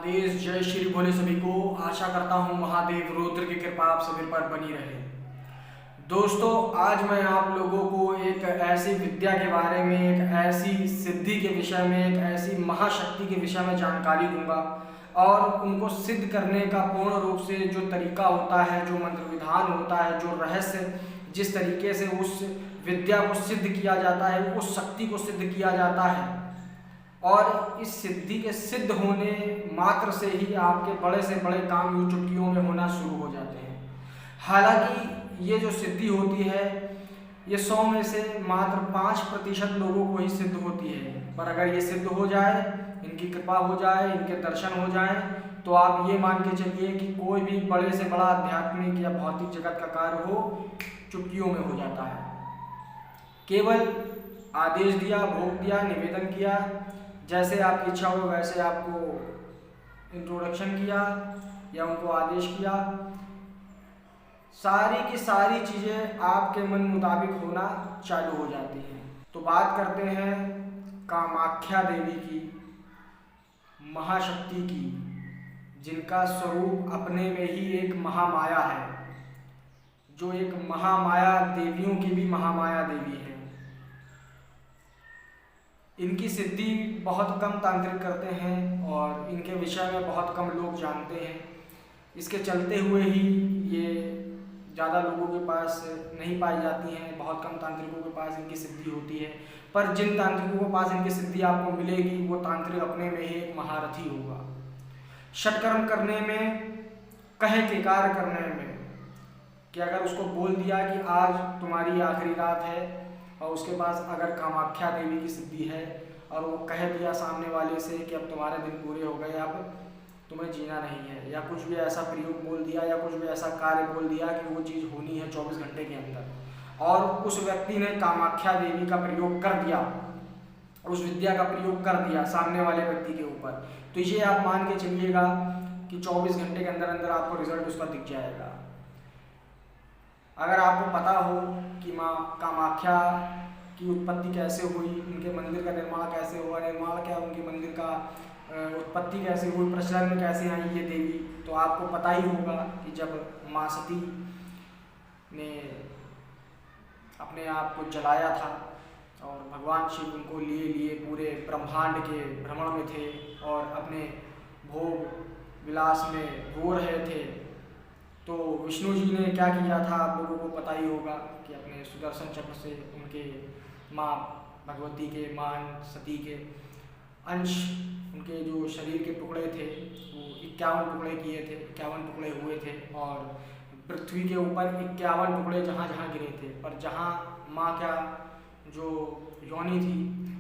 आदेश जय श्री भोले सभी को। आशा करता हूँ महादेव रुद्र की कृपा आप सभी पर बनी रहे। दोस्तों, आज मैं आप लोगों को एक ऐसी विद्या के बारे में, एक ऐसी सिद्धि के विषय में, एक ऐसी महाशक्ति के विषय में जानकारी दूंगा और उनको सिद्ध करने का पूर्ण रूप से जो तरीका होता है, जो मंत्र विधान होता है, जो रहस्य, जिस तरीके से उस विद्या को सिद्ध किया जाता है, उस शक्ति को सिद्ध किया जाता है और इस सिद्धि के सिद्ध होने मात्र से ही आपके बड़े से बड़े काम यूं चुटकियों में होना शुरू हो जाते हैं। हालांकि ये जो सिद्धि होती है ये 100 में से मात्र 5% लोगों को ही सिद्ध होती है, पर अगर ये सिद्ध हो जाए, इनकी कृपा हो जाए, इनके दर्शन हो जाए, तो आप ये मान के चलिए कि कोई भी बड़े से बड़ा आध्यात्मिक या भौतिक जगत का कार्य हो चुटकियों में हो जाता है। केवल आदेश दिया, भोग दिया, निवेदन किया, जैसे आपकी इच्छा हो वैसे आपको इंट्रोडक्शन किया या उनको आदेश किया, सारी की सारी चीज़ें आपके मन मुताबिक होना चालू हो जाती हैं। तो बात करते हैं कामाख्या देवी की, महाशक्ति की, जिनका स्वरूप अपने में ही एक महामाया है, जो एक महामाया देवियों की भी महामाया देवी है। इनकी सिद्धि बहुत कम तांत्रिक करते हैं और इनके विषय में बहुत कम लोग जानते हैं। इसके चलते हुए ही ये ज़्यादा लोगों के पास नहीं पाई जाती हैं, बहुत कम तांत्रिकों के पास इनकी सिद्धि होती है। पर जिन तांत्रिकों के पास इनकी सिद्धि आपको मिलेगी वो तांत्रिक अपने में ही एक महारथी होगा। षटकर्म करने में, कहे के कार्य करने में, कि अगर उसको बोल दिया कि आज तुम्हारी आखिरी रात है और उसके पास अगर कामाख्या देवी की सिद्धि है और वो कह दिया सामने वाले से कि अब तुम्हारे दिन पूरे हो गए, अब तुम्हें जीना नहीं है, या कुछ भी ऐसा प्रयोग बोल दिया या कुछ भी ऐसा कार्य बोल दिया कि वो चीज़ होनी है 24 घंटे के अंदर, और उस व्यक्ति ने कामाख्या देवी का प्रयोग कर दिया, उस विद्या का प्रयोग कर दिया सामने वाले व्यक्ति के ऊपर, तो ये आप मान के चलिएगा कि 24 घंटे के अंदर अंदर आपको रिजल्ट उसका दिख जाएगा। अगर आपको पता हो कि माँ कामाख्या की उत्पत्ति कैसे हुई, उनके मंदिर का निर्माण कैसे हुआ, निर्माण क्या उनके मंदिर का उत्पत्ति कैसे हुई, प्रचलन में कैसे आई ये देवी, तो आपको पता ही होगा कि जब माँ सती ने अपने आप को जलाया था और भगवान शिव उनको लिए पूरे ब्रह्मांड के भ्रमण में थे और अपने भोग विलास में हो रहे थे, तो विष्णु जी ने क्या किया था आप लोगों को पता ही होगा कि अपने सुदर्शन चक्र से उनके माँ भगवती के, माँ सती के अंश, उनके जो शरीर के टुकड़े थे वो 51 टुकड़े किए थे, 51 टुकड़े हुए थे और पृथ्वी के ऊपर 51 टुकड़े जहाँ जहाँ गिरे थे, पर जहाँ माँ का जो योनि थी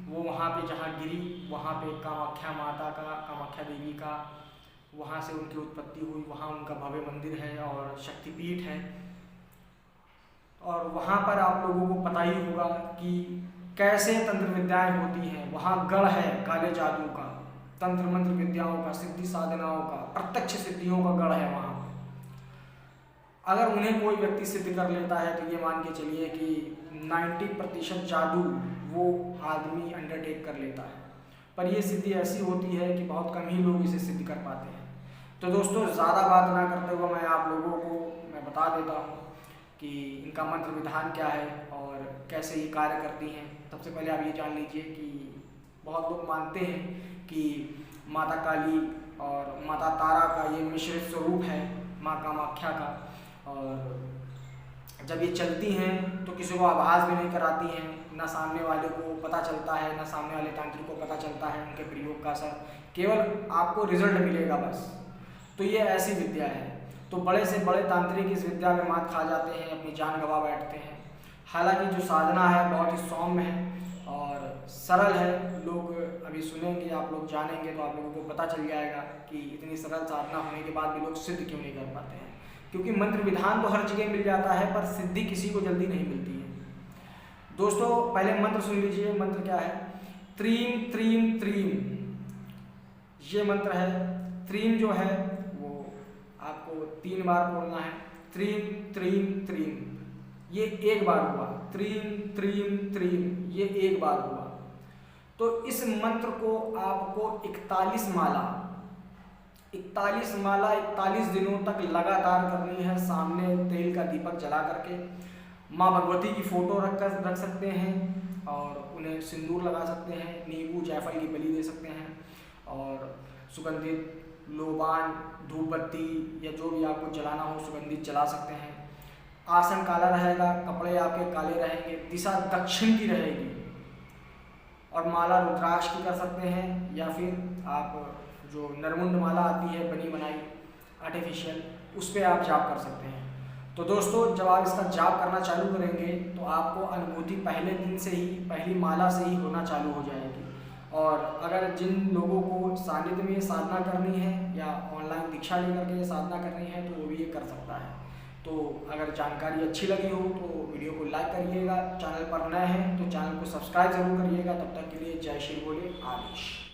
वो वहाँ पे जहाँ गिरी वहाँ पे कामाख्या माता का, कामाख्या देवी का, वहाँ से उनकी उत्पत्ति हुई, वहाँ उनका भव्य मंदिर है और शक्तिपीठ है। और वहाँ पर आप लोगों को पता ही होगा कि कैसे तंत्र विद्याएं होती हैं। वहाँ गढ़ है काले जादू का, तंत्र मंत्र विद्याओं का, सिद्धि साधनाओं का, प्रत्यक्ष सिद्धियों का गढ़ है वहाँ। अगर उन्हें कोई व्यक्ति सिद्ध कर लेता है तो ये मान के चलिए कि 90% जादू वो आदमी अंडरटेक कर लेता है, पर ये सिद्धि ऐसी होती है कि बहुत कम ही लोग इसे सिद्ध कर पाते हैं। तो दोस्तों, ज़्यादा बात ना करते हुए मैं आप लोगों को बता देता हूँ कि इनका मंत्र विधान क्या है और कैसे ये कार्य करती हैं। सबसे पहले आप ये जान लीजिए कि बहुत लोग मानते हैं कि माता काली और माता तारा का ये मिश्रित स्वरूप है माँ कामाख्या का, और जब ये चलती हैं तो किसी को आभास भी नहीं कराती हैं, ना सामने वाले को पता चलता है, ना सामने वाले तांत्रिक को पता चलता है उनके प्रयोग का असर, केवल आपको रिजल्ट मिलेगा बस। तो ये ऐसी विद्या है। तो बड़े से बड़े तांत्रिक इस विद्या में मात खा जाते हैं, अपनी जान गंवा बैठते हैं। हालांकि जो साधना है बहुत ही सौम्य है और सरल है। लोग अभी सुनेंगे, आप लोग जानेंगे तो आप लोगों को पता चल जाएगा कि इतनी सरल साधना होने के बाद भी लोग सिद्ध क्यों नहीं कर पाते हैं। क्योंकि मंत्र विधान तो हर जगह मिल जाता है, पर सिद्धि किसी को जल्दी नहीं मिलती है। दोस्तों, पहले मंत्र सुन लीजिए। मंत्र क्या है? त्रीम त्रीम त्रीम, ये मंत्र है। त्रीम जो है वो आपको 3 बार बोलना है। त्रीम त्रीम त्रीम, ये 1 बार हुआ। त्रीम त्रीम त्रीम, ये 1 बार हुआ। तो इस मंत्र को आपको 41 माला 41 माला 41 दिनों तक लगातार करनी है। सामने तेल का दीपक जला करके माँ भगवती की फोटो रख सकते हैं और उन्हें सिंदूर लगा सकते हैं, नींबू जायफल की बलि दे सकते हैं और सुगंधित लोबान धूप बत्ती या जो भी आपको जलाना हो सुगंधित जला सकते हैं। आसन काला रहेगा, कपड़े आपके काले रहेंगे, दिशा दक्षिण की रहेगी और माला रुद्राक्ष की कर सकते हैं या फिर आप जो नरमुंड माला आती है बनी बनाई आर्टिफिशियल, उस पर आप जाप कर सकते हैं। तो दोस्तों जब आप इसका जाप करना चालू करेंगे तो आपको अनुभूति पहले दिन से ही, पहली माला से ही होना चालू हो जाएगी। और अगर जिन लोगों को सानिध्य में साधना करनी है या ऑनलाइन दीक्षा लेकर के साधना करनी है तो वो भी ये कर सकता है। तो अगर जानकारी अच्छी लगी हो तो वीडियो को लाइक करिएगा, चैनल पर नए हैं तो चैनल को सब्सक्राइब जरूर करिएगा। तब तक के लिए जय श्री बोले आदेश।